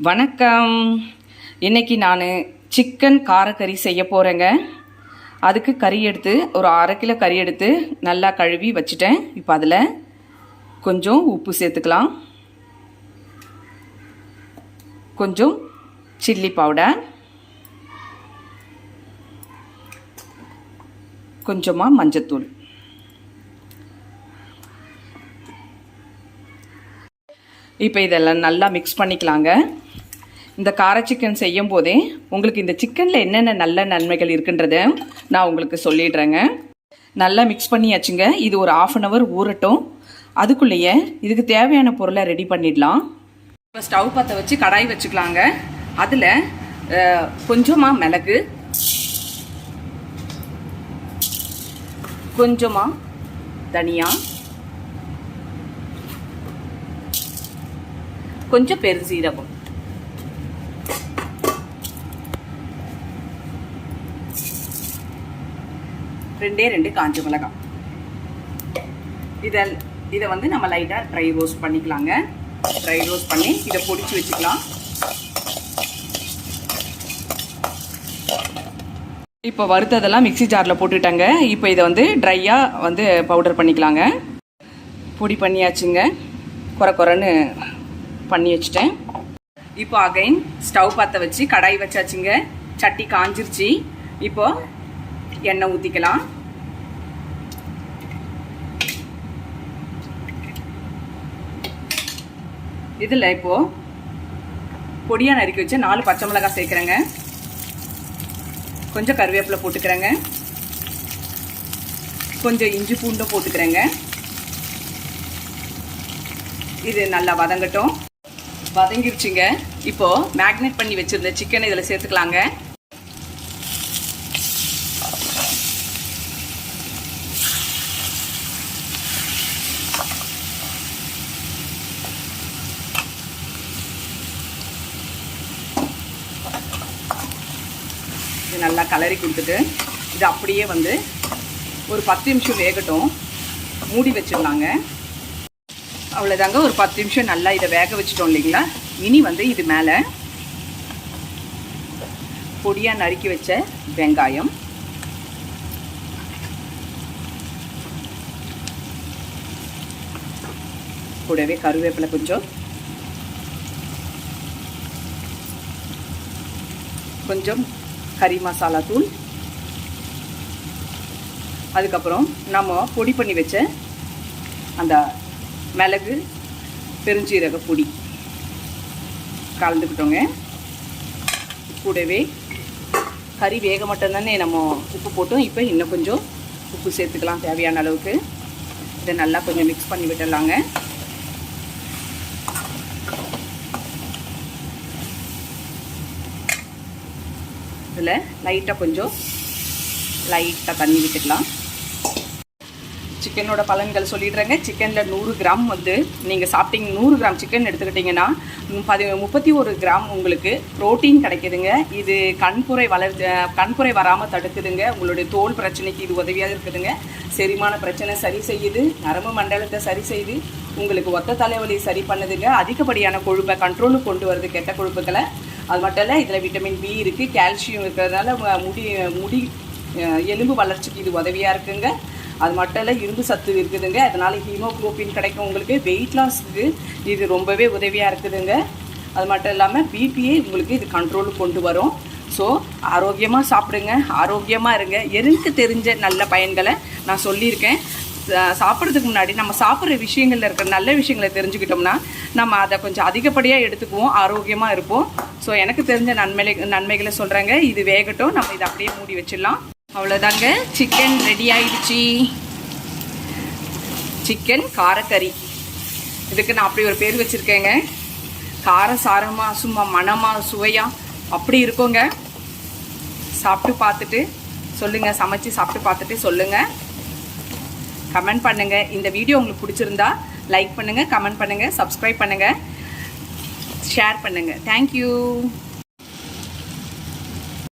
வணக்கம். இன்றைக்கி நான் சிக்கன் காரக்கறி செய்ய போகிறேங்க. அதுக்கு கறி எடுத்து ஒரு 1/2 கிலோ கறி எடுத்து நல்லா கழுவி வச்சுட்டேன். இப்போ அதில் கொஞ்சம் உப்பு சேர்த்துக்கலாம், கொஞ்சம் சில்லி பவுடர், கொஞ்சமாக மஞ்சத்தூள். இப்போ இதெல்லாம் நல்லா மிக்ஸ் பண்ணிக்கலாங்க. இந்த கார சிக்கன் செய்யும் போதே உங்களுக்கு இந்த சிக்கனில் என்னென்ன நல்ல நன்மைகள் இருக்குன்றத நான் உங்களுக்கு சொல்லிடுறேங்க. நல்லா மிக்ஸ் பண்ணியாச்சுங்க. இது ஒரு 1/2 hour ஊறட்டும். அதுக்குள்ளேயே இதுக்கு தேவையான பொருளை ரெடி பண்ணிடலாம். இப்போ ஸ்டவ் பற்ற வச்சு கடாய் வச்சுக்கலாங்க. அதில் கொஞ்சமாக மிளகு, கொஞ்சமாக தனியா, கொஞ்சம் பெருசீரகம், ரெண்டு காஞ்ச மிளகாய். இதை வந்து நம்ம லைட்டாக ட்ரை ரோஸ்ட் பண்ணிக்கலாங்க. ட்ரை ரோஸ்ட் பண்ணி இதை பொடிச்சு வச்சுக்கலாம். இப்போ வறுத்ததெல்லாம் மிக்ஸி ஜாரில் போட்டுட்டாங்க. இப்போ இதை வந்து ட்ரையாக வந்து பவுடர் பண்ணிக்கலாங்க. பொடி பண்ணியாச்சுங்க. குறைன்னு பண்ணி வச்சுட்டேன். இப்போ அகைன் ஸ்டவ் பற்ற வச்சு கடாய் வச்சாச்சுங்க. சட்டி காஞ்சிருச்சு. இப்போ எண்ணெய் ஊற்றிக்கலாம். இதில் இப்போது பொடியாக நறுக்கி வச்சு 4 பச்சை மிளகாய் சேர்க்குறேங்க. கொஞ்சம் கருவேப்பிலை போட்டுக்கிறேங்க. கொஞ்சம் இஞ்சி பூண்டும் போட்டுக்கிறேங்க. இது நல்லா வதங்கட்டும். வதங்கிருச்சுங்க. இப்போது மேக்னேட் பண்ணி வச்சுருந்த சிக்கனை இதில் சேர்த்துக்கலாங்க. இது நல்லா கலரி கொடுத்துட்டு இது அப்படியே வந்து ஒரு 10 நிமிஷம் வேகட்டும். மூடி வச்சிடலாங்க. அவ்வளோதாங்க. ஒரு 10 நிமிஷம் நல்லா இதை வேக வச்சுட்டோம் இல்லைங்களா. இனி வந்து இது மேலே பொடியாக நறுக்கி வச்ச வெங்காயம், கூடவே கருவேப்பிலை, கொஞ்சம் கறி மசாலா தூள், அதுக்கப்புறம் நம்ம பொடி பண்ணி வச்ச அந்த மிளகு பெருஞ்சீரக பொடி கலந்துக்கிட்டோங்க. கூடவே கறி வேக மட்டும்தானே நம்ம உப்பு போட்டோம். இப்போ இன்னும் கொஞ்சம் உப்பு சேர்த்துக்கலாம் தேவையான அளவுக்கு. இதை நல்லா கொஞ்சம் மிக்ஸ் பண்ணி விட்டுடலாங்க. இதில் லைட்டாக தண்ணி விட்டுக்கலாம். சிக்கனோட பலன்கள் சொல்லிடுறேங்க. சிக்கனில் 100 கிராம் வந்து நீங்கள் சாப்பிட்டீங்க, 100 கிராம் சிக்கன் எடுத்துக்கிட்டிங்கன்னா 31 கிராம் உங்களுக்கு ப்ரோட்டீன் கிடைக்குதுங்க. இது கண்புரை வராமல் தடுக்குதுங்க. உங்களுடைய தோல் பிரச்சனைக்கு இது உதவியாக இருக்குதுங்க. செரிமான பிரச்சனை சரி செய்யுது. நரம்பு மண்டலத்தை சரி செய்து உங்களுக்கு ஒத்த தலைவலி சரி பண்ணுதுங்க. அதிகப்படியான கொழுப்பை கண்ட்ரோலுக்கு கொண்டு வருது, கெட்ட கொழுப்புகளை. அது மட்டும் இல்லை, இதில் விட்டமின் பி இருக்குது, கால்சியம் இருக்கிறதுனால முடி எலும்பு வளர்ச்சிக்கு இது உதவியாக இருக்குங்க. அது மட்டும் இல்லை, இரும்பு சத்து இருக்குதுங்க. அதனால் ஹீமோக்ளோபின் கிடைக்கும் உங்களுக்கு. வெயிட் லாஸுக்கு இது ரொம்பவே உதவியாக இருக்குதுங்க. அது மட்டும் இல்லாமல் பிபியை உங்களுக்கு இது கண்ட்ரோலுக்கு கொண்டு வரும். ஸோ ஆரோக்கியமாக சாப்பிடுங்க, ஆரோக்கியமாக இருங்க. எனக்கு தெரிஞ்ச நல்ல பயன்களை நான் சொல்லியிருக்கேன். சாப்பிட்றதுக்கு முன்னாடி நம்ம சாப்பிட்ற விஷயங்களில் இருக்கிற நல்ல விஷயங்களை தெரிஞ்சுக்கிட்டோம்னா நம்ம அதை கொஞ்சம் அதிகப்படியாக எடுத்துக்குவோம், ஆரோக்கியமாக இருப்போம். ஸோ எனக்கு தெரிஞ்ச நன்மைகளை சொல்கிறேங்க. இது வேகட்டும். நம்ம இதை அப்படியே மூடி வச்சிடலாம். அவ்வளோதாங்க. சிக்கன் ரெடி ஆயிடுச்சு. சிக்கன் காரக்கறி. இதுக்கு நான் அப்படி ஒரு பேர் வச்சுருக்கேங்க. காரசாரமாக, சும்மா மணமாக, சுவையாக அப்படி இருக்குங்க. சாப்பிட்டு பார்த்துட்டு சொல்லுங்கள். சமைச்சு சாப்பிட்டு பார்த்துட்டு சொல்லுங்கள். கமெண்ட் பண்ணுங்கள். இந்த வீடியோ உங்களுக்கு பிடிச்சிருந்தா லைக் பண்ணுங்கள், கமெண்ட் பண்ணுங்கள், சப்ஸ்கிரைப் பண்ணுங்கள், ஷேர் பண்ணுங்கள். தேங்க்யூ.